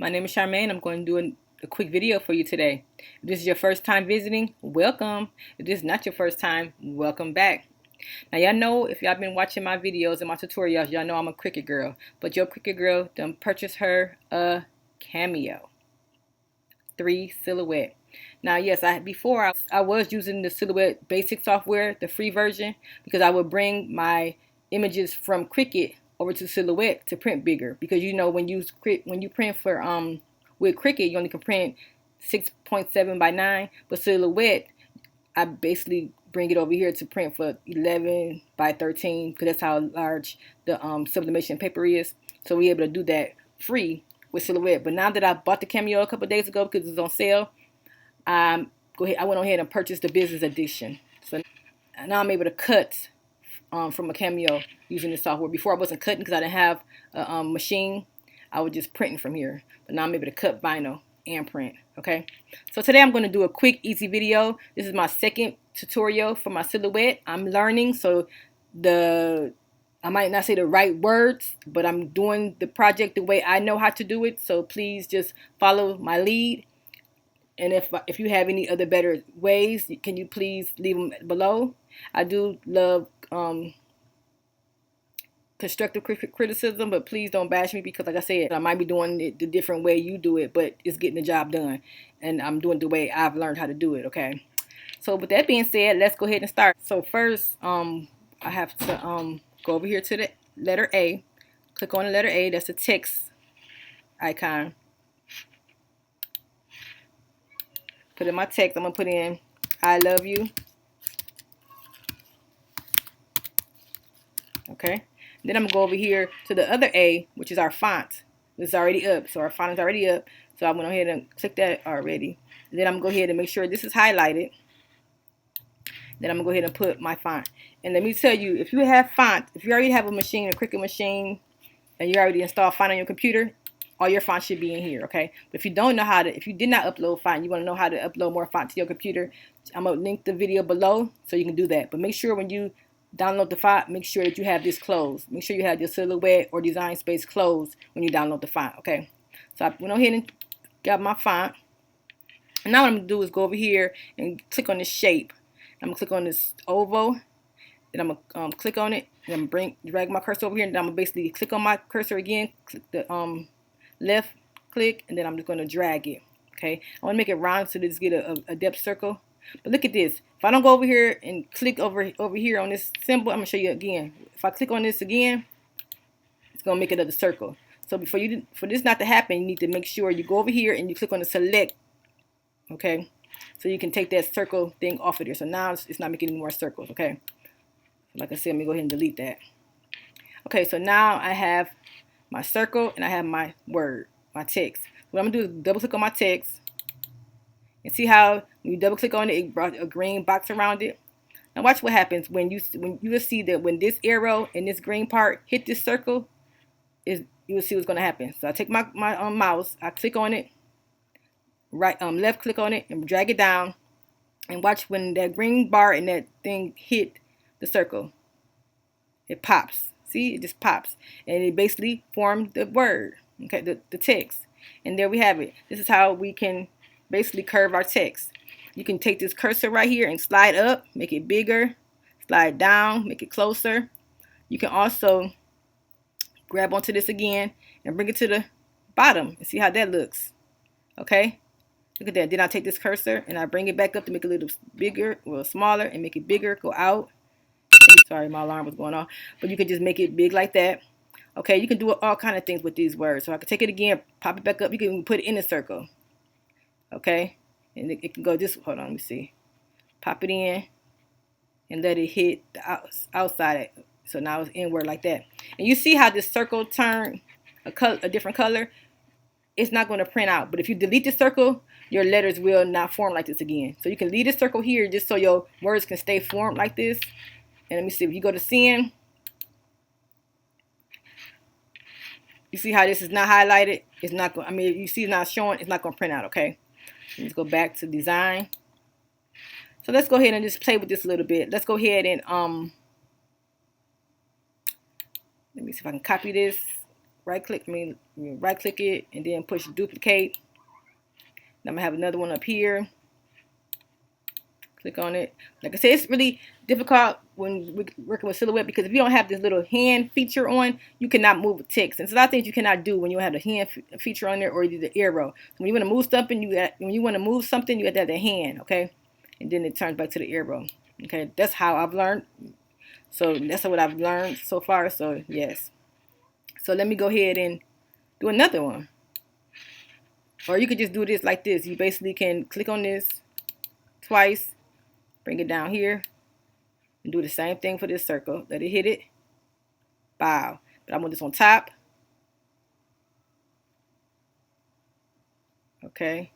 My name is Charmaine. I'm going to do a quick video for you today. If this is your first time visiting, welcome. If this is not your first time, welcome back. Now y'all know, if y'all been watching my videos and my tutorials, y'all know I'm a Cricut girl. But your Cricut girl done purchased her a Cameo 3 silhouette. Now yes, before I was using the Silhouette basic software, the free version, because I would bring my images from Cricut over to Silhouette to print bigger, because you know when you print for with Cricut, you only can print 6.7 by 9, but Silhouette I basically bring it over here to print for 11 by 13, because that's how large the sublimation paper is. So we're able to do that free with Silhouette. But now that I bought the Cameo a couple of days ago because it's on sale, I went ahead and purchased the business edition. So now I'm able to cut from a Cameo using this software. Before I wasn't cutting because I didn't have a machine. I was just printing from here. But now I'm able to cut vinyl and print. Okay. So today I'm going to do a quick, easy video. This is my second tutorial for my Silhouette. I'm learning, so I might not say the right words, but I'm doing the project the way I know how to do it. So please just follow my lead. And if you have any other better ways, can you please leave them below? I do love constructive criticism, but please don't bash me, because like I said, I might be doing it the different way you do it, but it's getting the job done, and I'm doing the way I've learned how to do it. Okay, so with that being said, let's go ahead and start. So first, I have to go over here to the letter A, click on the letter A. That's the text icon. Put in my text. I'm gonna put in I love you. Okay. Then I'm gonna go over here to the other A, which is our font. It's already up, so our font is already up. So I'm gonna go ahead and click that already. And then I'm gonna go ahead and make sure this is highlighted. Then I'm gonna go ahead and put my font. And let me tell you, if you have font, if you already have a machine, a Cricut machine, and you already installed font on your computer, all your fonts should be in here, okay? But if you don't know how to, if you did not upload font, you want to know how to upload more font to your computer, I'm gonna link the video below so you can do that. But make sure when you download the font, make sure that you have this closed. Make sure you have your Silhouette or Design Space closed when you download the font, okay? So I went ahead and got my font. And now what I'm gonna do is go over here and click on this shape. I'm gonna click on this oval. Then I'm gonna click on it. And I'm gonna drag my cursor over here, and then I'm gonna basically click on my cursor again. Click the left click, and then I'm just gonna drag it. Okay, I want to make it round so that it's get a depth circle. But look at this. If I don't go over here and click over here on this symbol, I'm gonna show you again. If I click on this again, it's gonna make another circle. So for this not to happen, you need to make sure you go over here and you click on the select. Okay, so you can take that circle thing off of there. So now it's not making any more circles. Okay, like I said, let me go ahead and delete that. Okay, so now I have my circle and I have my word, my text. What I'm gonna do is double click on my text, and see how when you double click on it, it brought a green box around it. Now watch what happens when you will see that when this arrow and this green part hit this circle, you will see what's gonna happen. So I take my mouse, I click on it, left click on it, and drag it down, and watch when that green bar and that thing hit the circle, it pops. See, it just pops, and it basically formed the word, okay, the text. And there we have it. This is how we can basically curve our text. You can take this cursor right here and slide up, make it bigger, slide down, make it closer. You can also grab onto this again and bring it to the bottom and see how that looks. Okay, look at that. Then I take this cursor and I bring it back up to make it a little bigger, or smaller, and make it bigger, go out. Sorry, my alarm was going off. But you can just make it big like that. Okay, you can do all kind of things with these words. So I can take it again, pop it back up. You can put it in a circle. Okay, and it can go this. Hold on, let me see. Pop it in and let it hit the outside. So now it's inward like that. And you see how this circle turned a different color? It's not going to print out. But if you delete the circle, your letters will not form like this again. So you can leave the circle here just so your words can stay formed like this. And let me see, if you go to send, you see how this is not highlighted? It's not going, I mean, you see it's not showing, it's not going to print out, okay? Let's go back to design. So let's go ahead and just play with this a little bit. Let's go ahead and, let me see if I can copy this. right click it and then push duplicate. And I'm gonna have another one up here. Click on it. Like I said, it's really difficult when we're working with silhouette because if you don't have this little hand feature on, you cannot move with text. And so a lot of things you cannot do when you have the hand feature on there or the arrow. So when you want to move something, you have to have the hand, okay? And then it turns back to the arrow. Okay, that's how I've learned. So that's what I've learned so far. So yes. So let me go ahead and do another one. Or you could just do this like this. You basically can click on this twice, bring it down here, and do the same thing for this circle. Let it hit it. Bow. But I want this on top. Okay.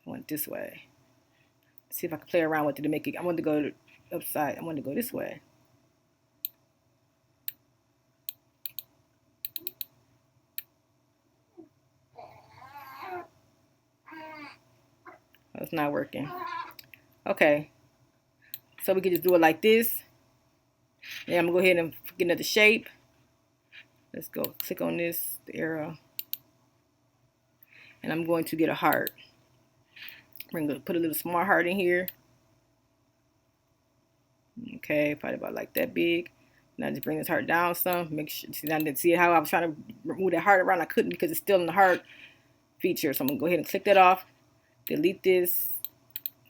I want it this way. See if I can play around with it to make it. I want to go upside. I want to go this way. Oh, it's not working. Okay. So we can just do it like this. Then I'm gonna go ahead and get another shape. Let's go click on this, the arrow. And I'm going to get a heart. I'm going to put a little small heart in here. Okay, probably about like that big. Now just bring this heart down some. Make sure, see how I was trying to move that heart around. I couldn't because it's still in the heart feature. So I'm going to go ahead and click that off. Delete this.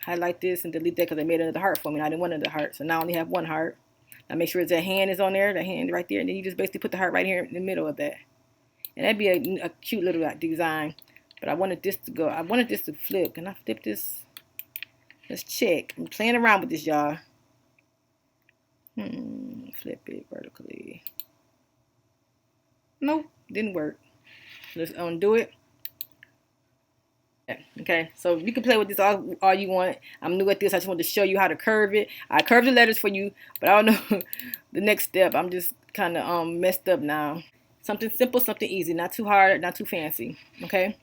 Highlight this and delete that because I made another heart for me. And I didn't want another heart. So now I only have one heart. Now make sure that hand is on there. The hand right there. And then you just basically put the heart right here in the middle of that. And that'd be a cute little design. But I wanted this to go. I wanted this to flip. Can I flip this? Let's check. I'm playing around with this, y'all. Flip it vertically. Nope, didn't work. Let's undo it. Okay, so you can play with this all you want. I'm new at this. I just wanted to show you how to curve it. I curved the letters for you, but I don't know the next step. I'm just kind of messed up now. Something simple, something easy, not too hard, not too fancy. Okay.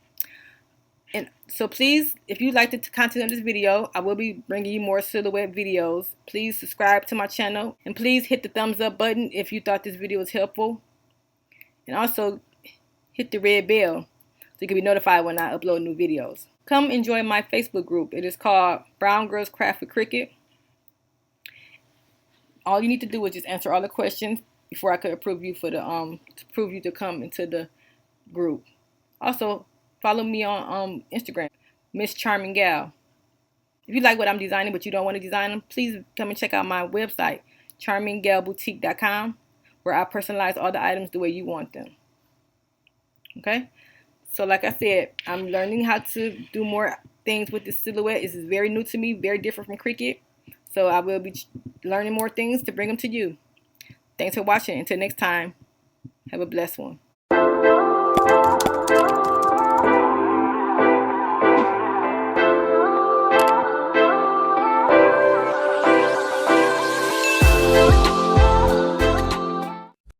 And so please, if you like the content of this video, I will be bringing you more silhouette videos. Please subscribe to my channel. And please hit the thumbs up button if you thought this video was helpful. And also hit the red bell so you can be notified when I upload new videos. Come enjoy my Facebook group. It is called Brown Girls Craft with Cricut. All you need to do is just answer all the questions before I could approve you for the to come into the group. Also, follow me on Instagram, Miss Charminggal. If you like what I'm designing but you don't want to design them, please come and check out my website, charminggalboutique.com, where I personalize all the items the way you want them. Okay? So like I said, I'm learning how to do more things with this silhouette. This is very new to me, very different from Cricut. So I will be learning more things to bring them to you. Thanks for watching. Until next time, have a blessed one.